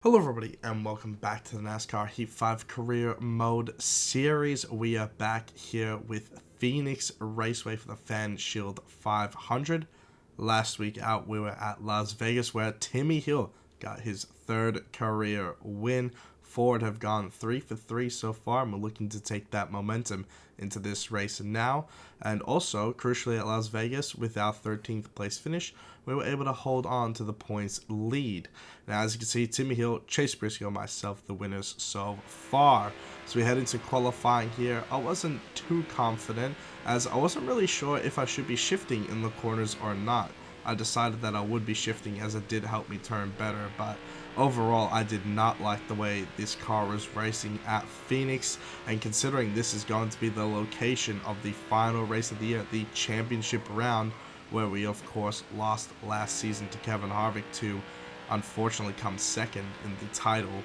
Hello everybody and welcome back to the NASCAR Heat 5 Career Mode Series. We are back here with Phoenix Raceway for the Fan Shield 500. Last week out we were at Las Vegas where Timmy Hill got his third career win. Ford have gone 3 for 3 so far, and we're looking to take that momentum into this race now. And also, crucially at Las Vegas, with our 13th place finish, we were able to hold on to the points lead. Now, as you can see, Timmy Hill, Chase Briscoe, myself, the winners so far. So we head into qualifying here. I wasn't too confident, as I wasn't really sure if I should be shifting in the corners or not. I decided that I would be shifting as it did help me turn better, but overall I did not like the way this car was racing at Phoenix, and considering this is going to be the location of the final race of the year, the championship round, where we of course lost last season to Kevin Harvick to unfortunately come second in the title.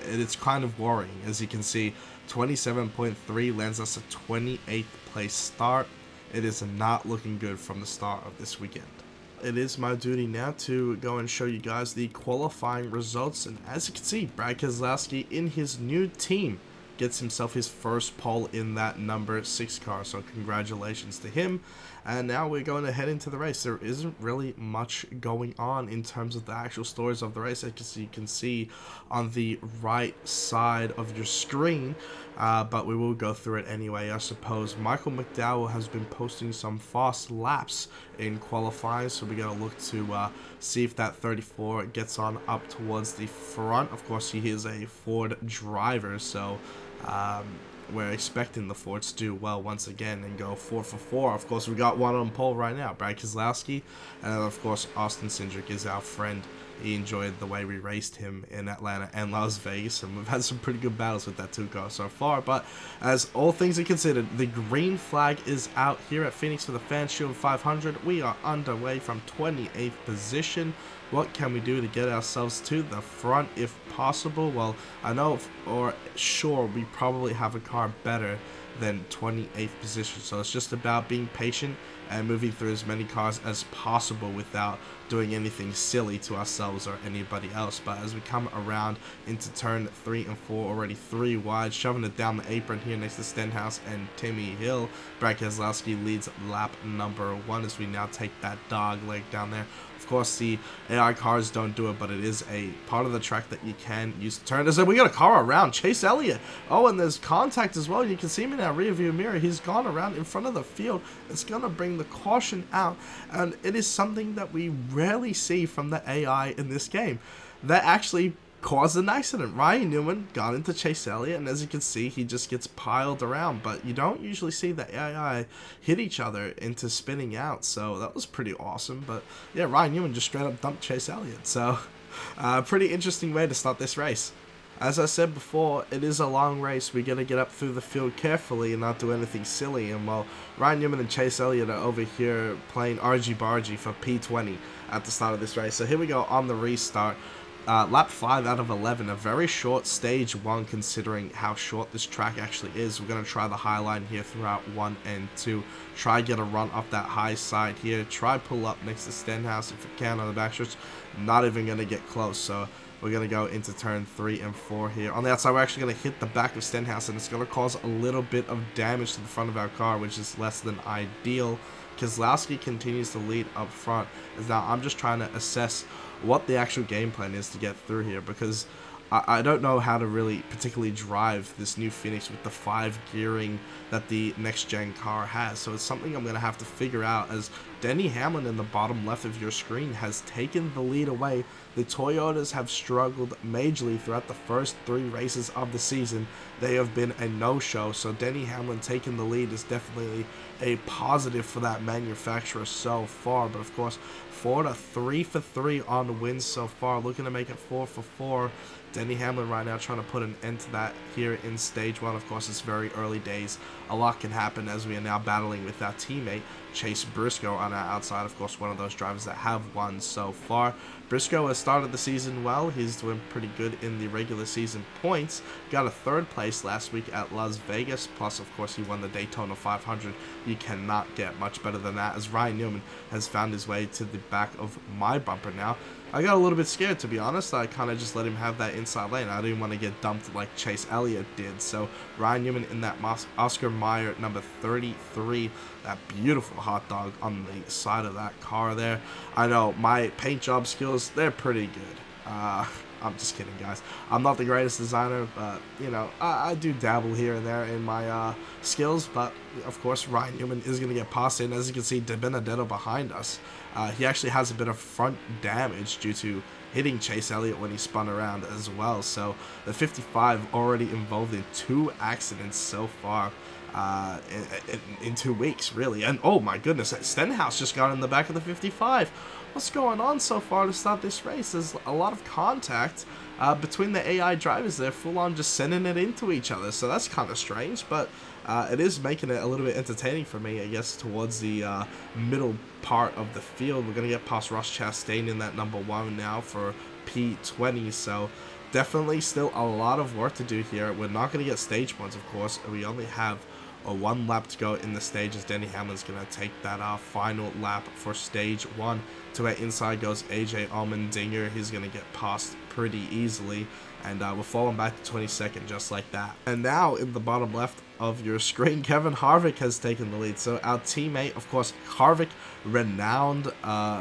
It's kind of worrying. As you can see, 27.3 lands us a 28th place start. It is not looking good from the start of this weekend. It is my duty now to go and show you guys the qualifying results, and as you can see, Brad Keselowski in his new team gets himself his first pole in that number 6 car, so congratulations to him. And now we're going to head into the race. There isn't really much going on in terms of the actual stories of the race, as you can see on the right side of your screen, but we will go through it anyway, I suppose. Michael McDowell has been posting some fast laps in qualifying, so we got to look to see if that 34 gets on up towards the front. Of course, he is a Ford driver, so we're expecting the Fords to do well once again and go 4 for 4. Of course, we got one on pole right now, Brad Keselowski, and of course Austin Cindric is our friend. He enjoyed the way we raced him in Atlanta and Las Vegas, and we've had some pretty good battles with that 2 car so far. But as all things are considered, the green flag is out here at Phoenix for the Fan Shield 500. We are underway from 28th position. What can we do to get ourselves to the front if possible? Well, I know, or sure, we probably have a car better than 28th position, so it's just about being patient and moving through as many cars as possible without doing anything silly to ourselves or anybody else. But as we come around into turn 3 and 4, already 3 wide, shoving it down the apron here next to Stenhouse and Timmy Hill, Brad Keselowski leads lap number 1 as we now take that dog leg down there. Of course, the AI cars don't do it, but it is a part of the track that you can use to turn. So we got a car around Chase Elliott. Oh, and there's contact as well. You can see him in our rear view mirror. He's gone around in front of the field. It's going to bring the caution out, and it is something that we rarely see from the AI in this game. That actually caused an accident. Ryan Newman got into Chase Elliott, and as you can see, he just gets piled around, but you don't usually see the AI hit each other into spinning out, so that was pretty awesome. But yeah, Ryan Newman just straight up dumped Chase Elliott, so pretty interesting way to start this race. As I said before, it is a long race. We got to get up through the field carefully and not do anything silly. And while Ryan Newman and Chase Elliott are over here playing argy-bargy for P20 at the start of this race. So here we go on the restart. Lap 5 out of 11, a very short stage 1 considering how short this track actually is. We're going to try the high line here throughout 1 and 2. Try get a run up that high side here. Try pull up next to Stenhouse if we can on the backstretch. Not even going to get close, so we're going to go into turn 3 and 4 here. On the outside, we're actually going to hit the back of Stenhouse, and it's going to cause a little bit of damage to the front of our car, which is less than ideal. Keselowski continues to lead up front, as now I'm just trying to assess what the actual game plan is to get through here, because I don't know how to really particularly drive this new Phoenix with the 5 gearing that the next gen car has. So it's something I'm going to have to figure out, as Denny Hamlin in the bottom left of your screen has taken the lead away. The Toyotas have struggled majorly throughout the first 3 races of the season. They have been a no-show, so Denny Hamlin taking the lead is definitely a positive for that manufacturer so far. But of course, Ford are 3 for 3 on the wins so far, looking to make it 4 for 4. Denny Hamlin right now trying to put an end to that here in stage 1. Of course, it's very early days. A lot can happen as we are now battling with our teammate Chase Briscoe on our outside. Of course, one of those drivers that have won so far. Briscoe has started the season well. He's doing pretty good in the regular season points. Got a 3rd place last week at Las Vegas. Plus, of course, he won the Daytona 500. You cannot get much better than that, as Ryan Newman has found his way to the back of my bumper now. I got a little bit scared, to be honest. I kind of just let him have that inside lane. I didn't want to get dumped like Chase Elliott did. So Ryan Newman in that Oscar Mayer number 33. That beautiful hot dog on the side of that car there. I know my paint job skills, they're pretty good. I'm just kidding, guys. I'm not the greatest designer, but, you know, I do dabble here and there in my skills. But, of course, Ryan Newman is going to get passed in. As you can see, De Benedetto behind us. He actually has a bit of front damage due to hitting Chase Elliott when he spun around as well. So the 55 already involved in 2 accidents so far in 2 weeks, really. And, oh, my goodness, Stenhouse just got in the back of the 55. What's going on so far to start this race? There's a lot of contact between the AI drivers. They're full on just sending it into each other, so that's kind of strange, but it is making it a little bit entertaining for me, I guess, towards the middle part of the field. We're going to get past Ross Chastain in that number 1 now for P20, so definitely still a lot of work to do here. We're not going to get stage points, of course. We only have 1 lap to go in the stage, as Denny Hamlin's going to take that final lap for stage 1. To where inside goes AJ Allmendinger. He's going to get past pretty easily, and we're falling back to 22nd just like that. And now in the bottom left of your screen, Kevin Harvick has taken the lead. So our teammate, of course, Harvick, renowned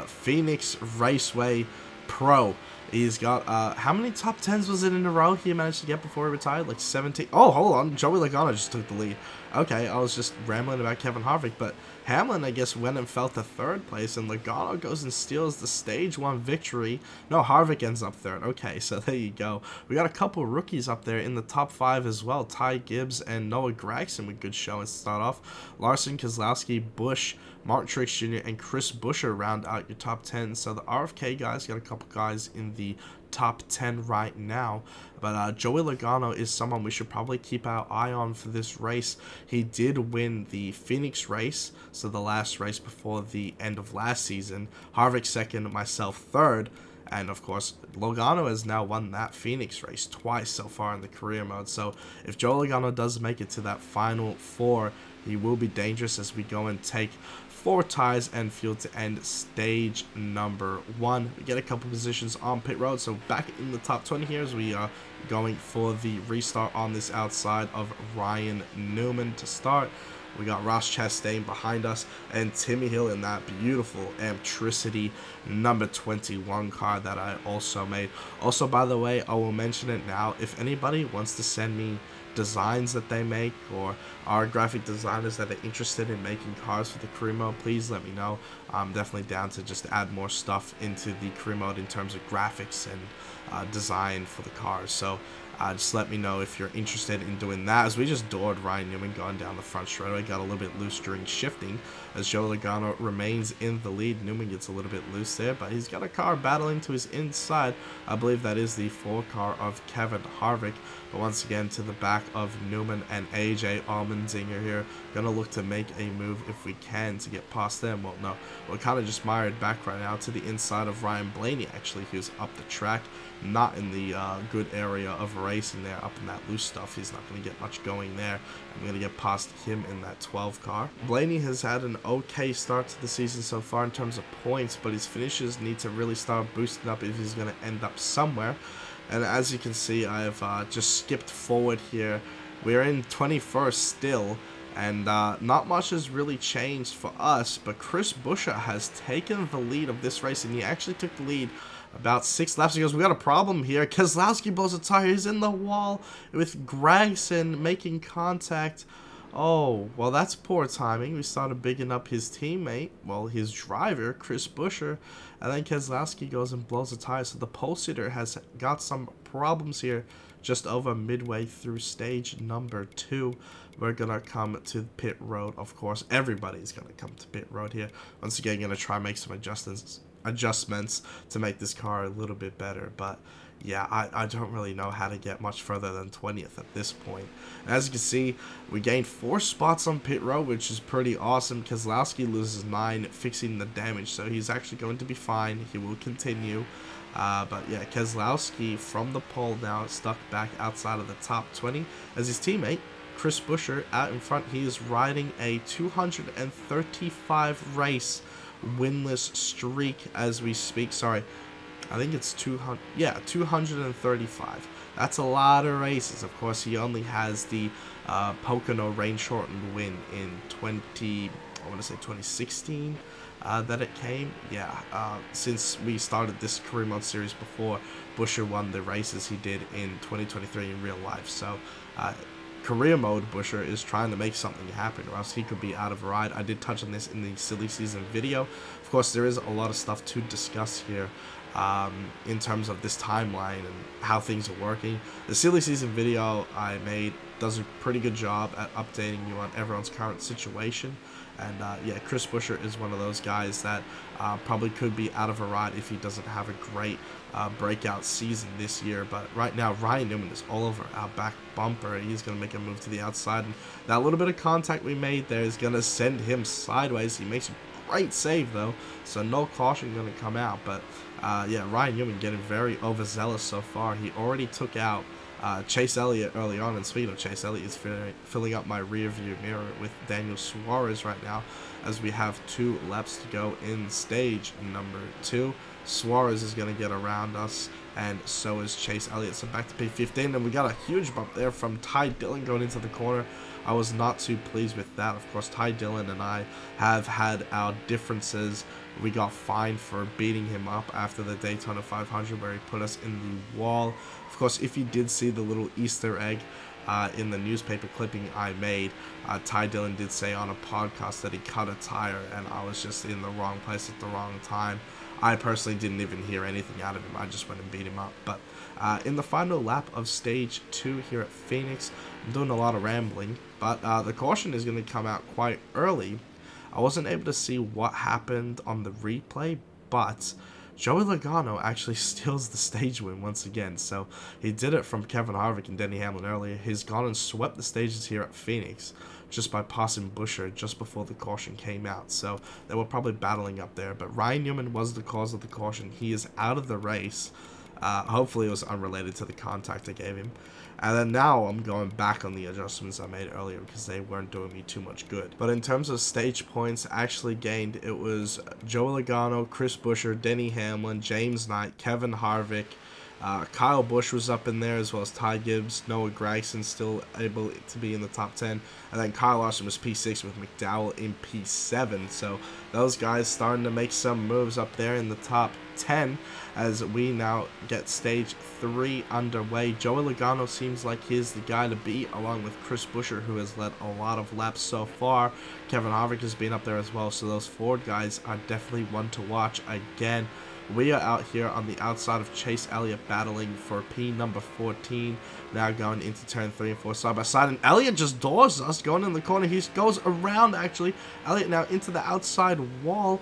Phoenix Raceway pro. He's got, how many top 10s was it in a row he managed to get before he retired? Like 17? Oh, hold on. Joey Logano just took the lead. Okay, I was just rambling about Kevin Harvick, but Hamlin, I guess, went and fell to 3rd place, and Logano goes and steals the stage 1 victory. No, Harvick ends up 3rd. Okay, so there you go. We got a couple rookies up there in the top 5 as well. Ty Gibbs and Noah Gragson with good showings to start off. Larson, Keselowski, Busch, Martin Truex Jr., and Chris Buescher round out your top 10. So the RFK guys got a couple guys in the top 10 right now, but Joey Logano is someone we should probably keep our eye on for this race. He did win the Phoenix race, so the last race before the end of last season. Harvick 2nd, myself 3rd, and of course Logano has now won that Phoenix race twice so far in the career mode. So if Joey Logano does make it to that final 4, he will be dangerous as we go and take 4 ties and field to end stage number 1. We get a couple positions on pit road, so back in the top 20 here as we are going for the restart on this outside of Ryan Newman to start. We got Ross Chastain behind us and Timmy Hill in that beautiful Amtricity number 21 car that I also made. Also, by the way, I will mention it now. If anybody wants to send me designs that they make, or are graphic designers that are interested in making cars for the career mode, please let me know. I'm definitely down to just add more stuff into the career mode in terms of graphics and design for the cars. So just let me know if you're interested in doing that, as we just doored Ryan Newman going down the front straightaway. Got a little bit loose during shifting as Joe Logano remains in the lead. Newman gets a little bit loose there, but he's got a car battling to his inside. I believe that is the 4 car of Kevin Harvick. But once again, to the back of Newman and AJ Allmendinger here. Gonna look to make a move if we can to get past them. Well, no, we're kind of just mired back right now to the inside of Ryan Blaney, actually, who's up the track. Not in the good area of racing there, up in that loose stuff. He's not going to get much going there. I'm going to get past him in that 12 car. Blaney has had an okay start to the season so far in terms of points, but his finishes need to really start boosting up if he's going to end up somewhere. And as you can see, I've just skipped forward here. We're in 21st still, and not much has really changed for us, but Chris Buescher has taken the lead of this race, and he actually took the lead about 6 laps ago. We got a problem here. Keselowski blows a tire. He's in the wall with Gragson making contact. Oh, well, that's poor timing. We started bigging up his teammate, well, his driver, Chris Buescher, and then Keselowski goes and blows a tire. So the pole sitter has got some problems here just over midway through stage number 2. We're going to come to pit road, of course. Everybody's going to come to pit road here. Once again, going to try and make some adjustments to make this car a little bit better, but yeah, I don't really know how to get much further than 20th at this point. And as you can see, we gained 4 spots on pit road, which is pretty awesome. Keselowski loses 9, fixing the damage, so he's actually going to be fine. He will continue. But yeah, Keselowski from the pole now stuck back outside of the top 20 as his teammate Chris Buescher out in front. He is riding a 235 race winless streak as we speak. Sorry, I think it's 200, yeah, 235. That's a lot of races. Of course, he only has the Pocono rain shortened win in I want to say 2016 that it came. Yeah, since we started this career mode series before, Buescher won the races he did in 2023 in real life. So career mode, Buescher is trying to make something happen, or else he could be out of a ride. I did touch on this in the silly season video. Of course, there is a lot of stuff to discuss here in terms of this timeline and how things are working. The silly season video I made does a pretty good job at updating you on everyone's current situation. And yeah, Chris Buescher is one of those guys that probably could be out of a ride if he doesn't have a great breakout season this year. But right now, Ryan Newman is all over our back bumper. He's going to make a move to the outside. And that little bit of contact we made there is going to send him sideways. He makes a great save, though. So no caution going to come out. But yeah, Ryan Newman getting very overzealous so far. He already took out Chase Elliott early on, and speaking of Chase Elliott, is filling up my rear view mirror with Daniel Suarez right now, as we have 2 laps to go in stage number 2. Suarez is going to get around us, and so is Chase Elliott. So back to P15, and we got a huge bump there from Ty Dillon going into the corner. I was not too pleased with that. Of course, Ty Dillon and I have had our differences. We got fined for beating him up after the Daytona 500 where he put us in the wall. Of course, if you did see the little Easter egg in the newspaper clipping I made, Ty Dillon did say on a podcast that he cut a tire, and I was just in the wrong place at the wrong time. I personally didn't even hear anything out of him. I just went and beat him up. But in the final lap of stage 2 here at Phoenix, I'm doing a lot of rambling, but the caution is going to come out quite early. I wasn't able to see what happened on the replay, but Joey Logano actually steals the stage win once again. So he did it from Kevin Harvick and Denny Hamlin earlier. He's gone and swept the stages here at Phoenix just by passing Buescher just before the caution came out. So they were probably battling up there. But Ryan Newman was the cause of the caution. He is out of the race. Hopefully it was unrelated to the contact I gave him. And then now I'm going back on the adjustments I made earlier because they weren't doing me too much good. But in terms of stage points actually gained, it was Joey Logano, Chris Buescher, Denny Hamlin, James Knight, Kevin Harvick, Kyle Busch was up in there, as well as Ty Gibbs. Noah Gragson still able to be in the top 10. And then Kyle Larson was P6 with McDowell in P7. So those guys starting to make some moves up there in the top 10 as we now get stage 3 underway. Joey Logano seems like he's the guy to beat, along with Chris Buescher, who has led a lot of laps so far. Kevin Harvick has been up there as well, so those Ford guys are definitely one to watch again. We are out here on the outside of Chase Elliott battling for P number 14. Now going into turn 3 and 4 side by side. And Elliott just doors us going in the corner. He goes around actually. Elliott now into the outside wall.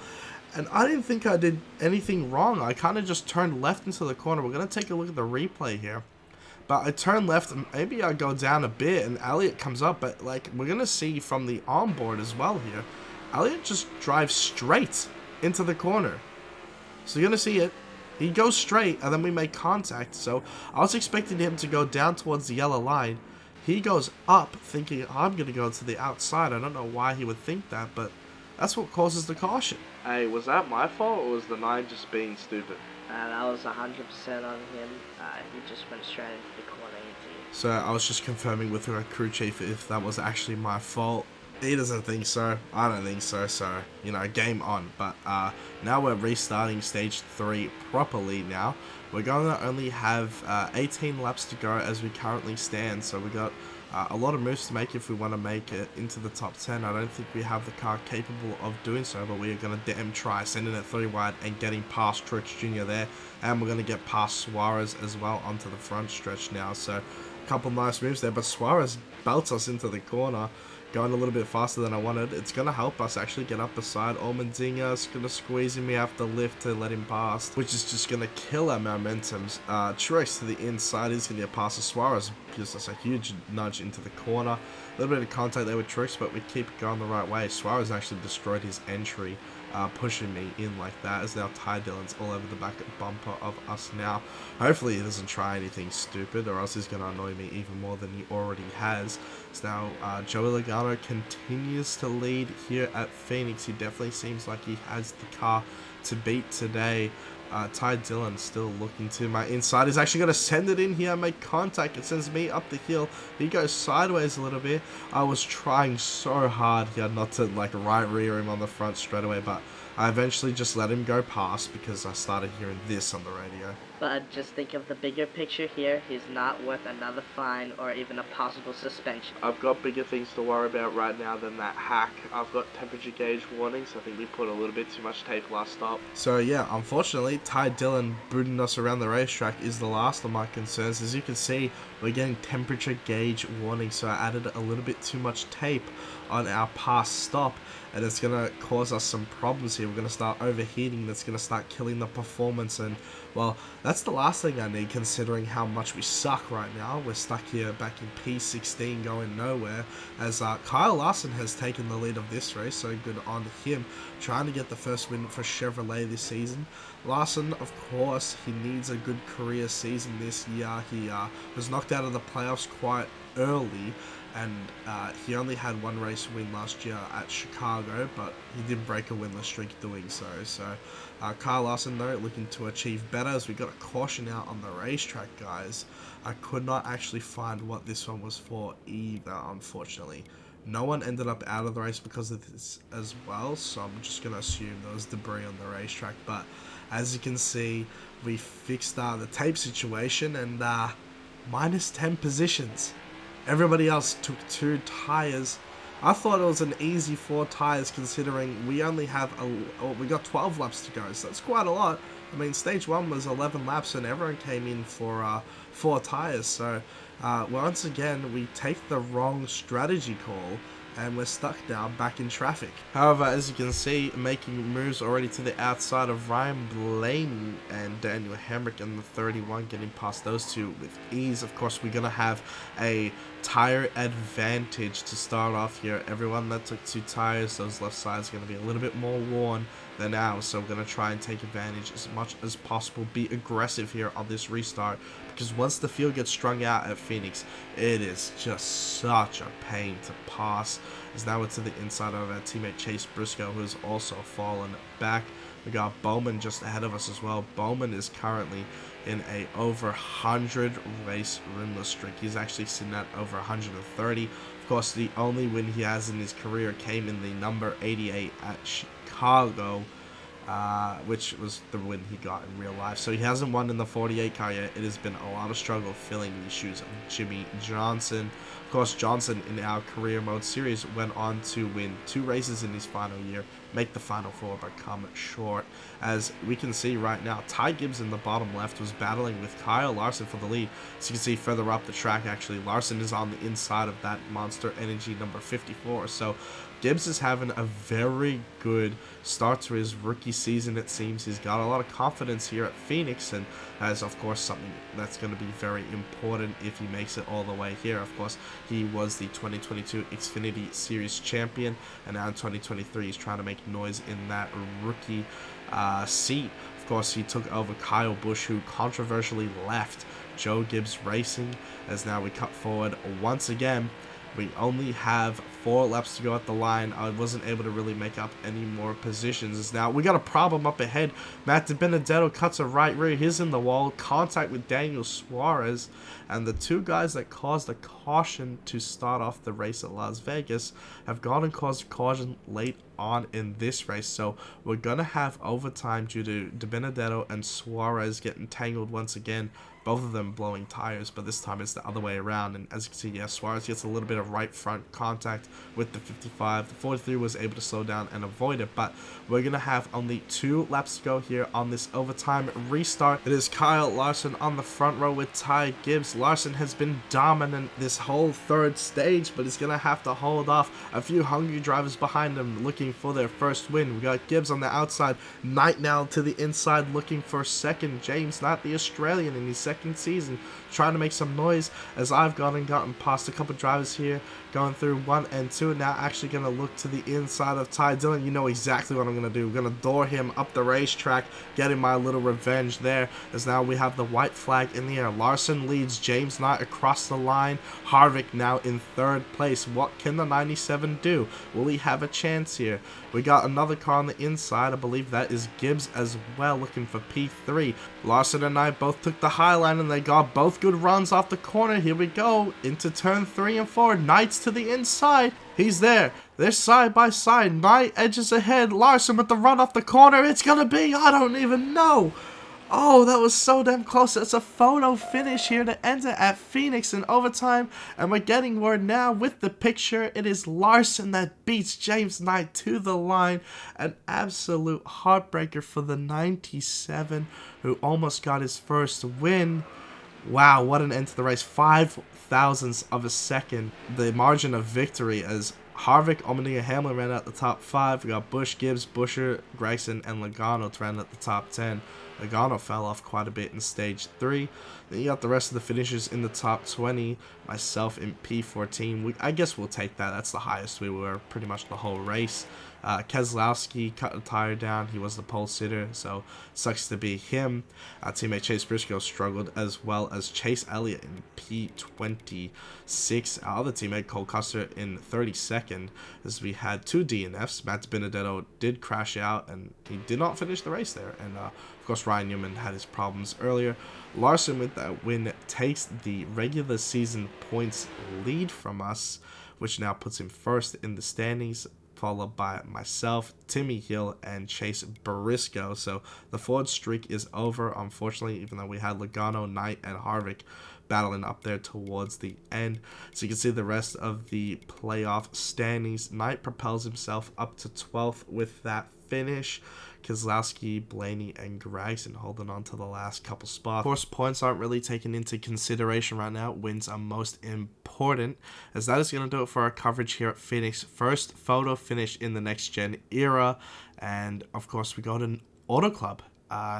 And I didn't think I did anything wrong. I kind of just turned left into the corner. We're going to take a look at the replay here. But I turn left and maybe I go down a bit and Elliott comes up. But like we're going to see from the onboard as well here. Elliott just drives straight into the corner. So you're going to see it. He goes straight, and then we make contact. So I was expecting him to go down towards the yellow line. He goes up, thinking, I'm going to go to the outside. I don't know why he would think that, but that's what causes the caution. Hey, was that my fault, or was the 9 just being stupid? That was 100% on him. He just went straight into the corner. So I was just confirming with our crew chief if that was actually my fault. He doesn't think so. I don't think so. So, you know, game on. But now we're restarting stage 3 properly now. We're going to only have 18 laps to go as we currently stand. So we got a lot of moves to make if we want to make it into the top 10. I don't think we have the car capable of doing so, but we are going to damn try sending it 3 wide and getting past Truex Jr. there. And we're going to get past Suarez as well onto the front stretch now. So a couple nice moves there, but Suarez belts us into the corner. Going a little bit faster than I wanted. It's going to help us actually get up beside Allmendinger. It's going to squeeze him. We have to lift to let him pass, which is just going to kill our momentums. Truex to the inside is going to get past Suarez. Gives us a huge nudge into the corner. A little bit of contact there with Truex, but we keep going the right way. Suarez actually destroyed his entry, pushing me in like that, as now Ty Dillon's all over the back bumper of us now. Hopefully he doesn't try anything stupid, or else he's going to annoy me even more than he already has. So now Joey Logano continues to lead here at Phoenix. He definitely seems like he has the car to beat today. Ty Dillon still looking to my inside. He's actually going to send it in here, make contact. It sends me up the hill. He goes sideways a little bit. I was trying so hard here not to like right rear him on the front straight away, but I eventually just let him go past because I started hearing this on the radio. But just think of the bigger picture here. He's not worth another fine or even a possible suspension. I've got bigger things to worry about right now than that hack. I've got temperature gauge warnings. I think we put a little bit too much tape last stop. So yeah, unfortunately, Ty Dillon booting us around the racetrack is the last of my concerns. As you can see, we're getting temperature gauge warnings. So I added a little bit too much tape on our past stop, and it's going to cause us some problems here. We're going to start overheating. That's going to start killing the performance, and well, that's the last thing I need considering how much we suck right now. We're stuck here back in P16 going nowhere, as Kyle Larson has taken the lead of this race, so good on him, trying to get the first win for Chevrolet this season. Larson, of course, he needs a good career season this year. He was knocked out of the playoffs quite early, and he only had one race win last year at Chicago, but he did break a winless streak doing so. So Kyle Larson, though, looking to achieve better, as we got a caution out on the racetrack, guys. I could not actually find what this one was for either, unfortunately. No one ended up out of the race because of this as well, so I'm just going to assume there was debris on the racetrack. But as you can see, we fixed the tape situation, and minus 10 positions. Everybody else took 2 tires. I thought it was an easy 4 tires considering we only have we got 12 laps to go, so that's quite a lot. I mean, stage 1 was 11 laps and everyone came in for 4 tires, so once again we take the wrong strategy call and we're stuck now back in traffic. However, as you can see, making moves already to the outside of Ryan Blaney and Daniel Hemrick in the 31, getting past those two with ease. Of course, we're going to have a tire advantage to start off here. Everyone that took 2 tires, those left sides are going to be a little bit more worn than ours, so we're going to try and take advantage as much as possible, be aggressive here on this restart, because once the field gets strung out at Phoenix, it is just such a pain to pass. As now we're to the inside of our teammate Chase Briscoe, who has also fallen back. We got Bowman just ahead of us as well. Bowman is currently in a over 100 race winless streak. He's actually sitting at over 130. Of course, the only win he has in his career came in the number 88 at Chicago, which was the win he got in real life. So he hasn't won in the 48 car yet. It has been a lot of struggle filling the shoes of Jimmy Johnson. Of course, Johnson in our career mode series went on to win 2 races in his final year, make the final 4, but come short. As we can see right now, Ty Gibbs in the bottom left was battling with Kyle Larson for the lead. So you can see further up the track, actually, Larson is on the inside of that Monster Energy number 54. So Gibbs is having a very good start to his rookie season, it seems. He's got a lot of confidence here at Phoenix, and that is, of course, something that's going to be very important if he makes it all the way here. Of course, he was the 2022 Xfinity Series champion, and now in 2023 he's trying to make noise in that rookie seat. Of course, he took over Kyle Busch, who controversially left Joe Gibbs Racing, as now we cut forward once again. We only have 4 laps to go at the line. I wasn't able to really make up any more positions. Now, we got a problem up ahead. Matt DiBenedetto cuts a right rear. He's in the wall. Contact with Daniel Suarez. And the 2 guys that caused a caution to start off the race at Las Vegas have gone and caused a caution late on in this race. So we're going to have overtime due to DiBenedetto and Suarez getting tangled once again. Both of them blowing tires, but this time it's the other way around. And as you can see, yeah, Suarez gets a little bit of right front contact with the 55. The 43 was able to slow down and avoid it, but we're going to have only 2 laps to go here on this overtime restart. It is Kyle Larson on the front row with Ty Gibbs. Larson has been dominant this whole 3rd stage, but he's going to have to hold off a few hungry drivers behind him looking for their first win. We got Gibbs on the outside, Night Now to the inside looking for 2nd. James Knight, the Australian, in his 2nd second season, trying to make some noise as I've gotten past a couple drivers here, going through 1 and 2. Now actually going to look to the inside of Ty Dillon. You know exactly what I'm going to do. We're going to door him up the racetrack, getting my little revenge there, as now we have the white flag in the air. Larson leads James Knight across the line. Harvick now in 3rd place. What can the 97 do? Will he have a chance here? We got another car on the inside. I believe that is Gibbs as well, looking for P3. Larson and Knight both took the high line, and they got both good runs off the corner. Here we go into turn 3 and 4. Knight's to the inside. He's there. They're side by side. Knight edges ahead. Larson with the run off the corner. It's gonna be, I don't even know. Oh, that was so damn close. It's a photo finish here to end it at Phoenix in overtime. And we're getting word now with the picture. It is Larson that beats James Knight to the line. An absolute heartbreaker for the 97, who almost got his first win. Wow, what an end to the race. 5 thousandths of a second. The margin of victory as Harvick, Allmendinger, Hamlin ran out the top 5. We got Busch, Gibbs, Buescher, Gragson, and Logano to round out the top 10. Logano fell off quite a bit in stage 3. Then you got the rest of the finishers in the top 20. Myself in P14. I guess we'll take that. That's the highest we were pretty much the whole race. Keselowski cut the tire down. He was the pole sitter, so sucks to be him. Teammate Chase Briscoe struggled, as well as Chase Elliott in P26. Our other teammate Cole Custer in 32nd, as we had 2 DNFs. Matt Benedetto did crash out, and he did not finish the race there. And of course, Ryan Newman had his problems earlier. Larson with that win takes the regular season points lead from us, which now puts him first in the standings, followed by myself, Timmy Hill, and Chase Briscoe. So the Ford streak is over, unfortunately, even though we had Logano, Knight, and Harvick battling up there towards the end. So you can see the rest of the playoff standings. Knight propels himself up to 12th with that finish. Keselowski, Blaney, and Gragson holding on to the last couple spots. Of course, points aren't really taken into consideration right now. Wins are most important, as that is going to do it for our coverage here at Phoenix. First photo finish in the next gen era, and of course we go to Auto Club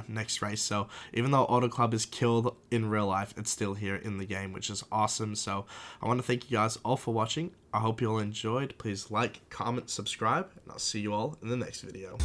next race. So even though Auto Club is killed in real life, it's still here in the game, which is awesome. So I want to thank you guys all for watching. I hope you all enjoyed. Please like, comment, subscribe, and I'll see you all in the next video.